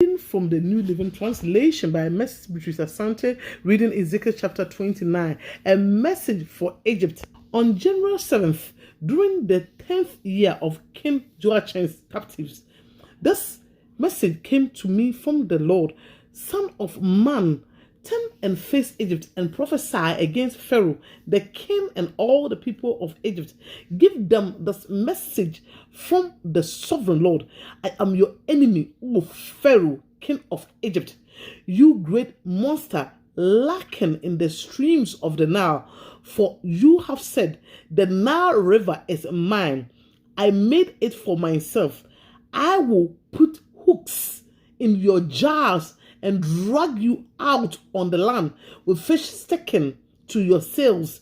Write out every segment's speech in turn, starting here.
From the New Living Translation by Mrs. Beatrice Asante, reading Ezekiel chapter 29, a message for Egypt. On January 7th, during the 10th year of King Joachim's captives, this message came to me from the Lord. Son of man, turn and face Egypt and prophesy against Pharaoh, the king, and all the people of Egypt. Give them this message from the sovereign Lord. I am your enemy, O Pharaoh, king of Egypt. You great monster, lurking in the streams of the Nile. For you have said, the Nile river is mine. I made it for myself. I will put hooks in your jars and drag you out on the land with fish sticking to your sails.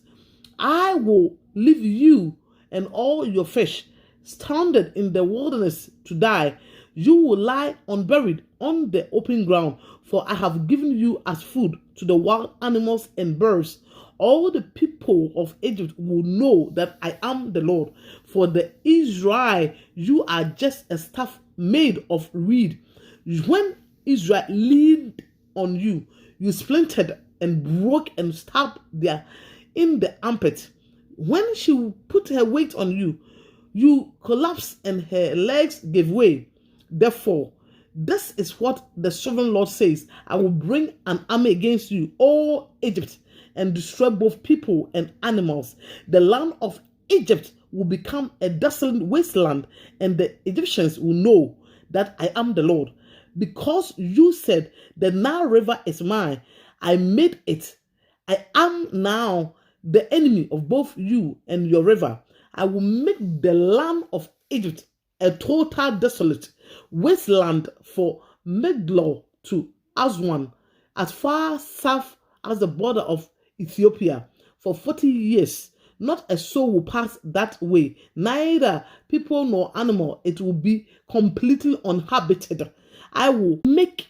I will leave you and all your fish stranded in the wilderness to die. You will lie unburied on the open ground, for I have given you as food to the wild animals and birds. All the people of Egypt will know that I am the Lord. For the Israel, you are just a staff made of reed. When Israel leaned on you, you splintered and broke and stabbed there in the armpit. When she put her weight on you, you collapsed and her legs gave way. Therefore, this is what the sovereign Lord says: I will bring an army against you, O Egypt, and destroy both people and animals. The land of Egypt will become a desolate wasteland, and the Egyptians will know that I am the Lord. Because you said, the Nile river is mine, I made it. I am now the enemy of both you and your river. I will make the land of Egypt a total desolate wasteland for Megiddo to Aswan, as far south as the border of Ethiopia. For 40 years, not a soul will pass that way, neither people nor animal. It will be completely uninhabited. I will make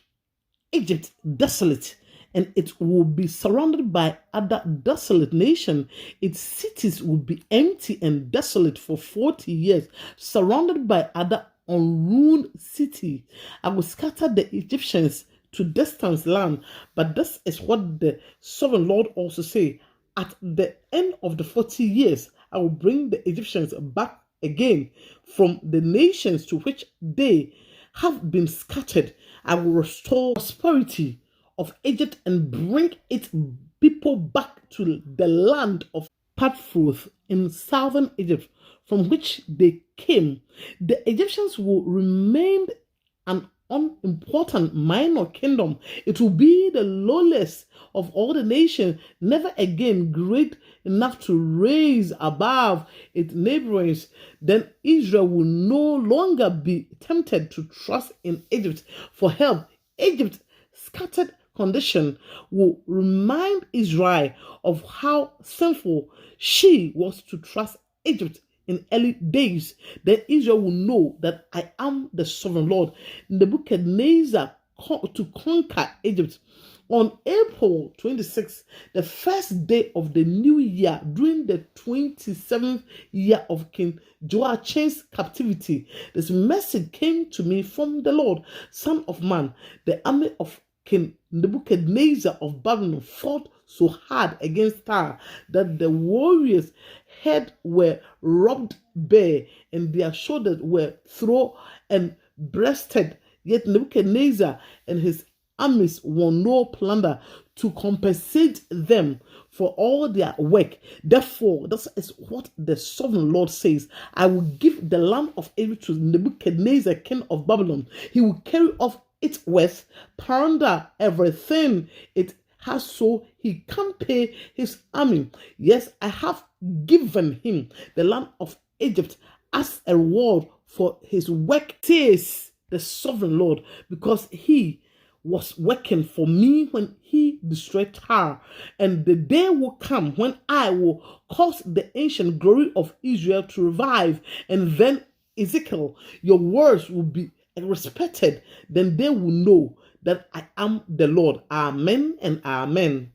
Egypt desolate, and it will be surrounded by other desolate nations. Its cities will be empty and desolate for 40 years, surrounded by other unruined cities. I will scatter the Egyptians to distant land, but this is what the sovereign Lord also say: at the end of the 40 years, I will bring the Egyptians back again from the nations to which they have been scattered. I will restore prosperity of Egypt and bring its people back to the land of Pathros in southern Egypt, from which they came. The Egyptians will remain an unimportant minor kingdom. It will be the lowest of all the nations, never again great enough to raise above its neighbors. Then Israel will no longer be tempted to trust in Egypt for help. Egypt's scattered condition will remind Israel of how sinful she was to trust Egypt in early days. Then Israel will know that I am the sovereign Lord. Nebuchadnezzar to conquer Egypt. On April 26th, the first day of the new year, during the 27th year of King Joachim's captivity, this message came to me from the Lord: Son of man, the army of King Nebuchadnezzar of Babylon fought so hard against Tyre that the warriors' heads were rubbed bare and their shoulders were thrown and breasted. Yet Nebuchadnezzar and his armies won no plunder to compensate them for all their work. Therefore, this is what the sovereign Lord says: I will give the land of Egypt to Nebuchadnezzar, king of Babylon. He will carry off its wealth, plunder everything it has, so he can pay his army. Yes, I have given him the land of Egypt as a reward for his work, says the sovereign Lord, because he was working for me when he destroyed Tyre. And the day will come when I will cause the ancient glory of Israel to revive. And then, Ezekiel, your words will be respected. Then they will know that I am the Lord. Amen and amen.